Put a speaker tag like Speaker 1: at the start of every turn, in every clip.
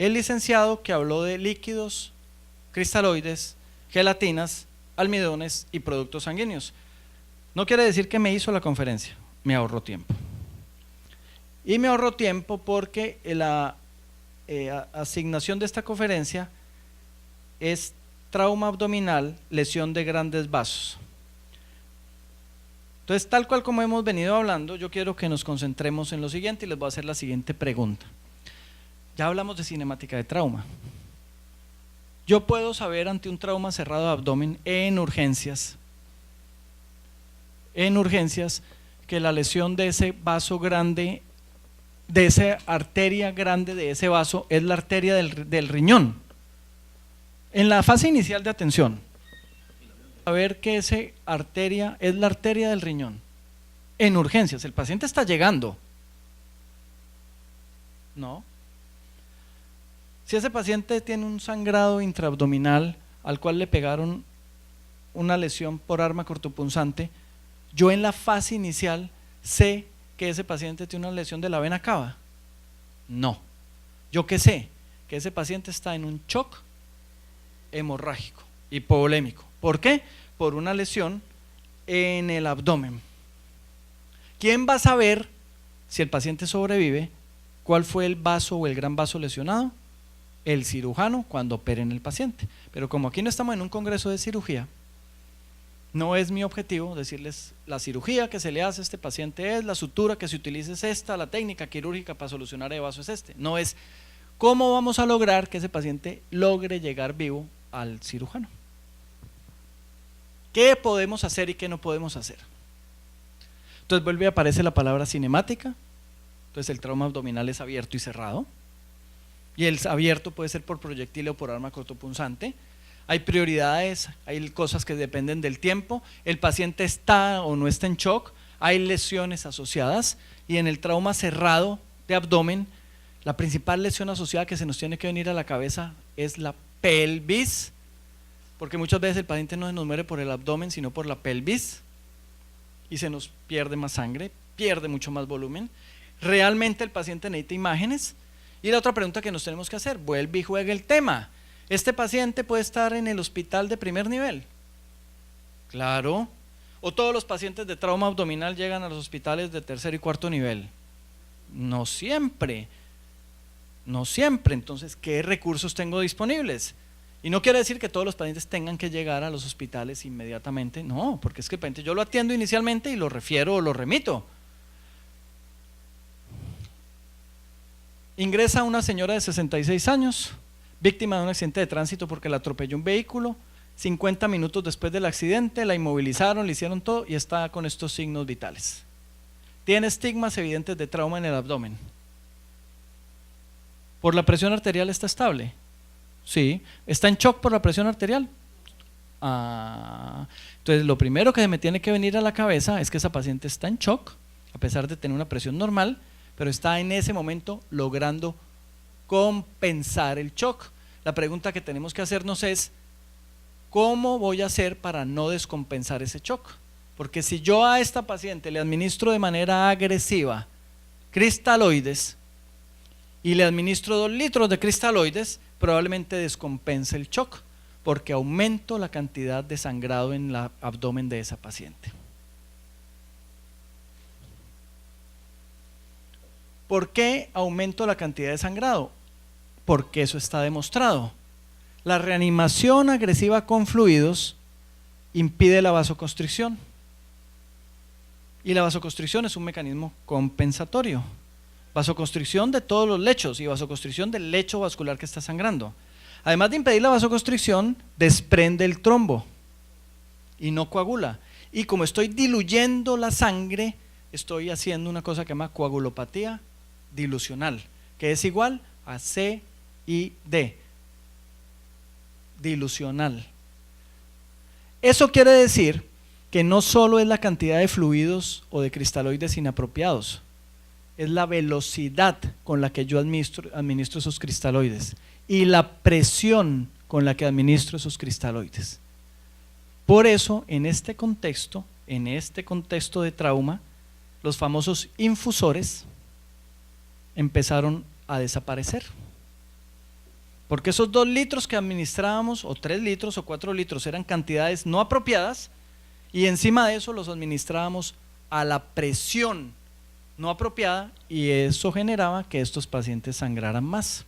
Speaker 1: el licenciado que habló de líquidos, cristaloides, gelatinas, almidones y productos sanguíneos. No quiere decir que me hizo la conferencia, me ahorró tiempo. Y me ahorró tiempo porque la asignación de esta conferencia es trauma abdominal, lesión de grandes vasos. Entonces, tal cual como hemos venido hablando, yo quiero que nos concentremos en lo siguiente y les voy a hacer la siguiente pregunta. Ya hablamos de cinemática de trauma. Yo puedo saber ante un trauma cerrado de abdomen en urgencias, que la lesión de ese vaso grande, de esa arteria grande de ese vaso, es la arteria del riñón. En la fase inicial de atención, saber que esa arteria es la arteria del riñón. En urgencias, el paciente está llegando. No. Si ese paciente tiene un sangrado intraabdominal al cual le pegaron una lesión por arma cortopunzante, yo en la fase inicial sé que ese paciente tiene una lesión de la vena cava. No. ¿Yo qué sé? Que ese paciente está en un shock hemorrágico, hipovolémico. ¿Por qué? Por una lesión en el abdomen. ¿Quién va a saber si el paciente sobrevive? ¿Cuál fue el vaso o el gran vaso lesionado? El cirujano cuando opere en el paciente. Pero como aquí no estamos en un congreso de cirugía, no es mi objetivo decirles la cirugía que se le hace a este paciente es, la sutura que se utiliza es esta, la técnica quirúrgica para solucionar el vaso es este. No es cómo vamos a lograr que ese paciente logre llegar vivo al cirujano. ¿Qué podemos hacer y qué no podemos hacer? Entonces vuelve a aparecer la palabra cinemática. Entonces el trauma abdominal es abierto y cerrado, y el abierto puede ser por proyectil o por arma cortopunzante. Hay prioridades, hay cosas que dependen del tiempo, el paciente está o no está en shock, hay lesiones asociadas, y en el trauma cerrado de abdomen, la principal lesión asociada que se nos tiene que venir a la cabeza es la pelvis, porque muchas veces el paciente no se nos muere por el abdomen sino por la pelvis, y se nos pierde más sangre, pierde mucho más volumen. Realmente el paciente necesita imágenes. Y la otra pregunta que nos tenemos que hacer, vuelve y juega el tema, ¿este paciente puede estar en el hospital de primer nivel? Claro. ¿O todos los pacientes de trauma abdominal llegan a los hospitales de tercer y cuarto nivel? No siempre. No siempre. Entonces, ¿qué recursos tengo disponibles? Y no quiere decir que todos los pacientes tengan que llegar a los hospitales inmediatamente, no, porque es que el paciente yo lo atiendo inicialmente y lo refiero o lo remito. Ingresa una señora de 66 años, víctima de un accidente de tránsito porque la atropelló un vehículo. 50 minutos después del accidente la inmovilizaron, le hicieron todo y está con estos signos vitales. Tiene estigmas evidentes de trauma en el abdomen. ¿Por la presión arterial está estable? Sí. ¿Está en shock por la presión arterial? Entonces lo primero que me tiene que venir a la cabeza es que esa paciente está en shock, a pesar de tener una presión normal, pero está en ese momento logrando compensar el shock. La pregunta que tenemos que hacernos es, ¿cómo voy a hacer para no descompensar ese shock? Porque si yo a esta paciente le administro de manera agresiva cristaloides y le administro 2 litros de cristaloides, probablemente descompense el shock, porque aumento la cantidad de sangrado en el abdomen de esa paciente. ¿Por qué aumento la cantidad de sangrado? Porque eso está demostrado. La reanimación agresiva con fluidos impide la vasoconstricción, y la vasoconstricción es un mecanismo compensatorio. Vasoconstricción de todos los lechos y vasoconstricción del lecho vascular que está sangrando. Además de impedir la vasoconstricción, desprende el trombo y no coagula. Y como estoy diluyendo la sangre, estoy haciendo una cosa que se llama coagulopatía dilucional, que es igual a CID, dilucional. Eso quiere decir que no solo es la cantidad de fluidos o de cristaloides inapropiados, es la velocidad con la que yo administro esos cristaloides y la presión con la que administro esos cristaloides. Por eso, en este contexto de trauma, los famosos infusores empezaron a desaparecer. porque esos 2 litros que administrábamos, o 3 litros o 4 litros, eran cantidades no apropiadas, y encima de eso los administrábamos a la presión no apropiada, y eso generaba que estos pacientes sangraran más.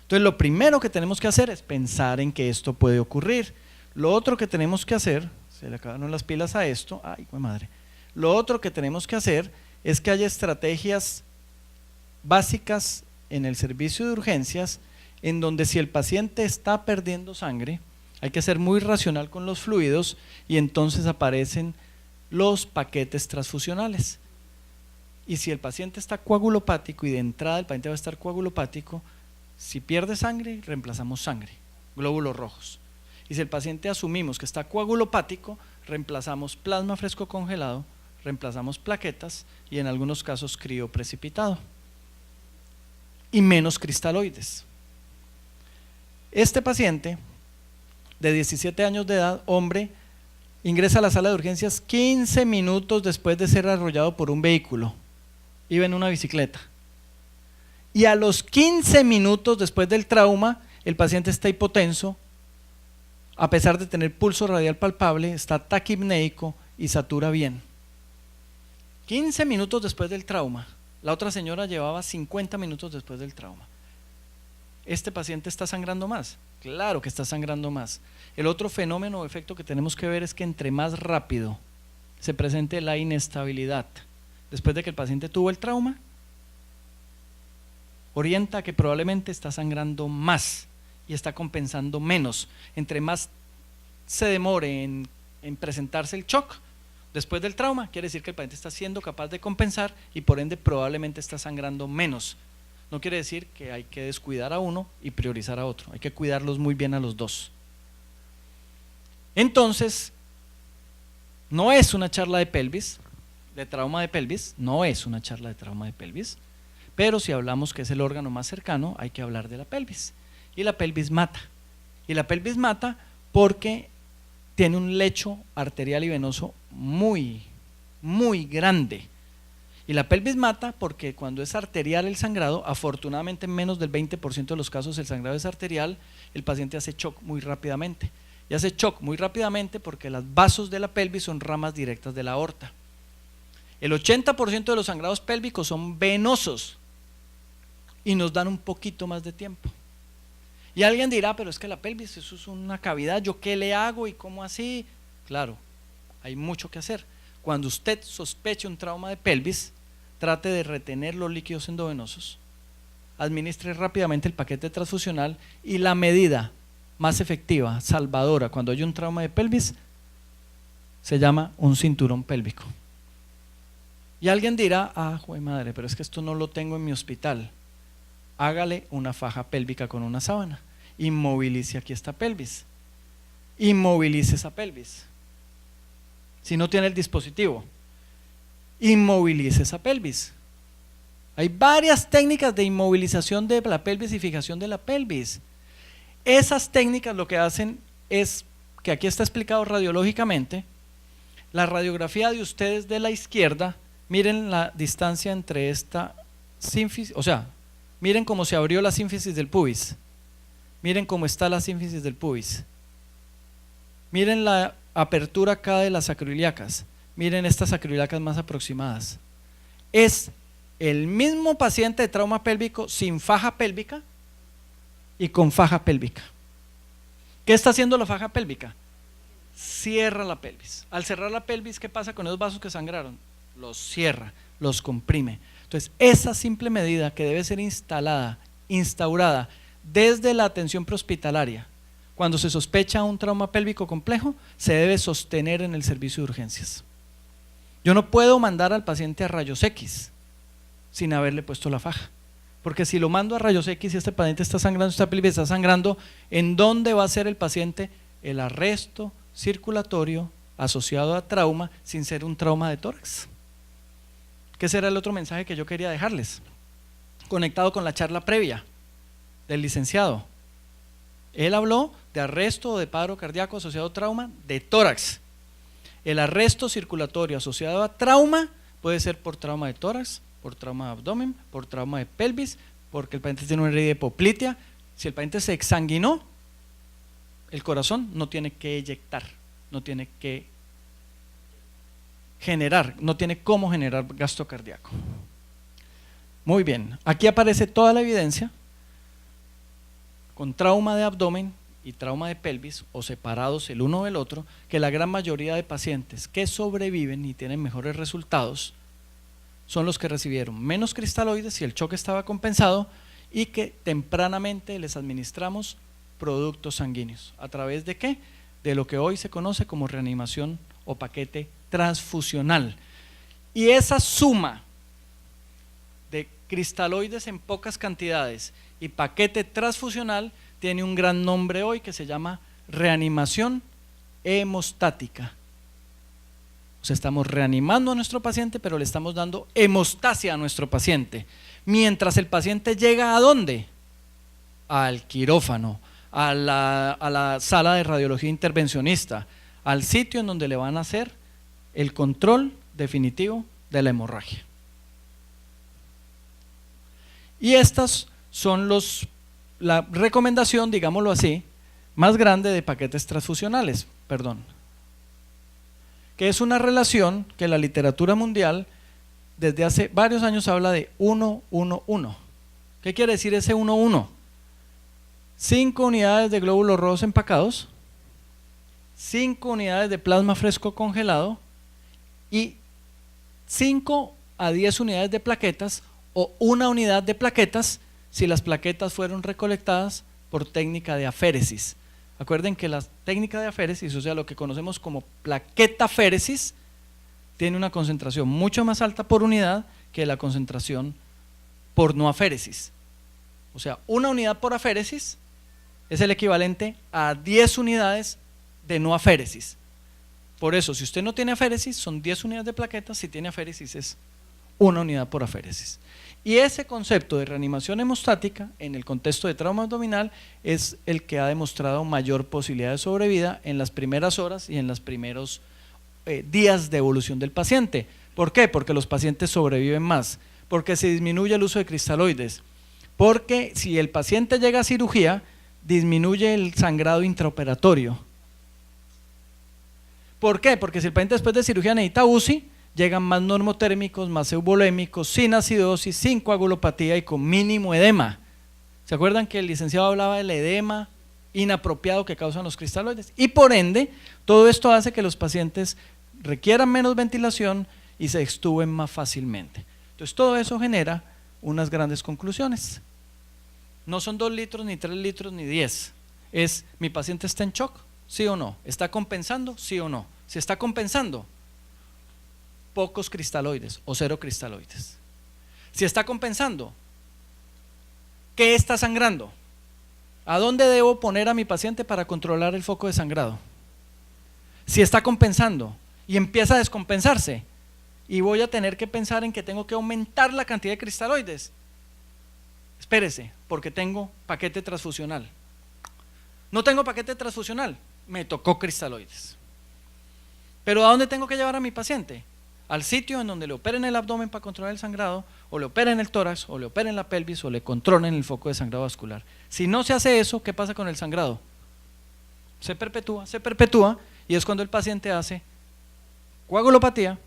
Speaker 1: Entonces lo primero que tenemos que hacer es pensar en que esto puede ocurrir. Lo otro que tenemos que hacer, se le acabaron las pilas a esto, ay, güey madre. Lo otro que tenemos que hacer es que haya estrategias básicas en el servicio de urgencias, en donde si el paciente está perdiendo sangre, hay que ser muy racional con los fluidos, y entonces aparecen los paquetes transfusionales. Y si el paciente está coagulopático, y de entrada el paciente va a estar coagulopático, si pierde sangre, reemplazamos sangre, glóbulos rojos. Y si el paciente asumimos que está coagulopático, reemplazamos plasma fresco congelado, reemplazamos plaquetas y en algunos casos crioprecipitado. Y menos cristaloides. Este paciente de 17 años de edad, hombre, ingresa a la sala de urgencias 15 minutos después de ser arrollado por un vehículo. Iba en una bicicleta. Y a los 15 minutos después del trauma, el paciente está hipotenso, a pesar de tener pulso radial palpable, está taquipnéico y satura bien. 15 minutos después del trauma. La otra señora llevaba 50 minutos después del trauma. ¿Este paciente está sangrando más? Claro que está sangrando más. El otro fenómeno o efecto que tenemos que ver es que entre más rápido se presente la inestabilidad después de que el paciente tuvo el trauma, orienta a que probablemente está sangrando más y está compensando menos. Entre más se demore en presentarse el shock después del trauma, quiere decir que el paciente está siendo capaz de compensar y por ende probablemente está sangrando menos. No quiere decir que hay que descuidar a uno y priorizar a otro, hay que cuidarlos muy bien a los dos. Entonces, no es una charla de pelvis, de trauma de pelvis, no es una charla de trauma de pelvis, pero si hablamos que es el órgano más cercano, hay que hablar de la pelvis. Y la pelvis mata. Y la pelvis mata porque tiene un lecho arterial y venoso muy, muy grande. Y la pelvis mata porque cuando es arterial el sangrado, afortunadamente en menos del 20% de los casos el sangrado es arterial, el paciente hace shock muy rápidamente. Y hace shock muy rápidamente porque los vasos de la pelvis son ramas directas de la aorta. El 80% de los sangrados pélvicos son venosos y nos dan un poquito más de tiempo. Y alguien dirá, pero es que la pelvis, eso es una cavidad, ¿yo qué le hago y cómo así? Claro, hay mucho que hacer. Cuando usted sospeche un trauma de pelvis, trate de retener los líquidos endovenosos, administre rápidamente el paquete transfusional, y la medida más efectiva, salvadora, cuando hay un trauma de pelvis, se llama un cinturón pélvico. Y alguien dirá, ah, jue madre, pero es que esto no lo tengo en mi hospital. Hágale una faja pélvica con una sábana, inmovilice aquí esta pelvis, inmovilice esa pelvis. Si no tiene el dispositivo, inmovilice esa pelvis. Hay varias técnicas de inmovilización de la pelvis y fijación de la pelvis. Esas técnicas lo que hacen es, que aquí está explicado radiológicamente, la radiografía de ustedes de la izquierda, miren la distancia entre esta sínfisis, o sea, miren cómo se abrió la sínfisis del pubis, miren cómo está la sínfisis del pubis, miren la apertura acá de las sacroiliacas, miren estas sacroiliacas más aproximadas. Es el mismo paciente de trauma pélvico sin faja pélvica y con faja pélvica. ¿Qué está haciendo la faja pélvica? Cierra la pelvis. Al cerrar la pelvis, ¿qué pasa con esos vasos que sangraron? Los cierra, los comprime. Entonces, esa simple medida que debe ser instaurada desde la atención prehospitalaria, cuando se sospecha un trauma pélvico complejo, se debe sostener en el servicio de urgencias. Yo no puedo mandar al paciente a rayos X sin haberle puesto la faja, porque si lo mando a rayos X y este paciente está sangrando, esta pelvis está sangrando, ¿en dónde va a ser el paciente el arresto circulatorio asociado a trauma sin ser un trauma de tórax? ¿Qué será el otro mensaje que yo quería dejarles? Conectado con la charla previa del licenciado. Él habló de arresto o de paro cardíaco asociado a trauma de tórax. El arresto circulatorio asociado a trauma puede ser por trauma de tórax, por trauma de abdomen, por trauma de pelvis, porque el paciente tiene una herida de hipoplitea, Si el paciente se exsanguinó, el corazón no tiene que eyectar, no tiene que generar, no tiene cómo generar gasto cardíaco. Muy bien, aquí aparece toda la evidencia con trauma de abdomen y trauma de pelvis, o separados el uno del otro, que la gran mayoría de pacientes que sobreviven y tienen mejores resultados son los que recibieron menos cristaloides si el choque estaba compensado y que tempranamente les administramos productos sanguíneos. ¿A través de qué? De lo que hoy se conoce como reanimación o paquete transfusional. Y esa suma de cristaloides en pocas cantidades y paquete transfusional tiene un gran nombre hoy que se llama reanimación hemostática. O sea, estamos reanimando a nuestro paciente, pero le estamos dando hemostasia a nuestro paciente. Mientras el paciente llega ¿a dónde? Al quirófano, a la sala de radiología intervencionista, al sitio en donde le van a hacer el control definitivo de la hemorragia. Y estas son la recomendación, digámoslo así, más grande de paquetes transfusionales, que es una relación que la literatura mundial desde hace varios años habla de 1-1-1. ¿Qué quiere decir ese 1-1? 5 unidades de glóbulos rojos empacados, 5 unidades de plasma fresco congelado y 5 a 10 unidades de plaquetas o 1 unidad de plaquetas si las plaquetas fueron recolectadas por técnica de aféresis. Acuerden que la técnica de aféresis, o sea, lo que conocemos como plaquetaféresis, tiene una concentración mucho más alta por unidad que la concentración por no aféresis. O sea, 1 unidad por aféresis es el equivalente a 10 unidades de no aféresis. Por eso, si usted no tiene aféresis, son 10 unidades de plaquetas, si tiene aféresis es 1 unidad por aféresis. Y ese concepto de reanimación hemostática en el contexto de trauma abdominal es el que ha demostrado mayor posibilidad de sobrevida en las primeras horas y en los primeros días de evolución del paciente. ¿Por qué? Porque los pacientes sobreviven más, porque se disminuye el uso de cristaloides, porque si el paciente llega a cirugía, disminuye el sangrado intraoperatorio. ¿Por qué? Porque si el paciente después de cirugía necesita UCI, llegan más normotérmicos, más eubolémicos, sin acidosis, sin coagulopatía y con mínimo edema. ¿Se acuerdan que el licenciado hablaba del edema inapropiado que causan los cristaloides? Y por ende, todo esto hace que los pacientes requieran menos ventilación y se extuben más fácilmente. Entonces todo eso genera unas grandes conclusiones. No son 2 litros, ni 3 litros, ni 10. Es, ¿mi paciente está en shock? ¿Sí o no? ¿Está compensando? ¿Sí o no? Si está compensando, pocos cristaloides o 0 cristaloides. Si está compensando, ¿qué está sangrando? ¿A dónde debo poner a mi paciente para controlar el foco de sangrado? Si está compensando y empieza a descompensarse y voy a tener que pensar en que tengo que aumentar la cantidad de cristaloides, espérese, porque tengo paquete transfusional. No tengo paquete transfusional, me tocó cristaloides. ¿Pero a dónde tengo que llevar a mi paciente? Al sitio en donde le operen el abdomen para controlar el sangrado, o le operen el tórax, o le operen la pelvis, o le controlen el foco de sangrado vascular. Si no se hace eso, ¿qué pasa con el sangrado? Se perpetúa, y es cuando el paciente hace coagulopatía,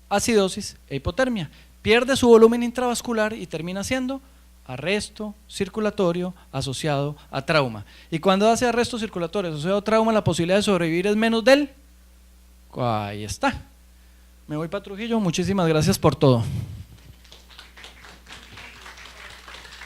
Speaker 1: acidosis e hipotermia. Pierde su volumen intravascular y termina siendo arresto circulatorio asociado a trauma. Y cuando hace arresto circulatorio asociado a trauma, la posibilidad de sobrevivir es menos del… Ahí está. Me voy para Trujillo, muchísimas gracias por todo.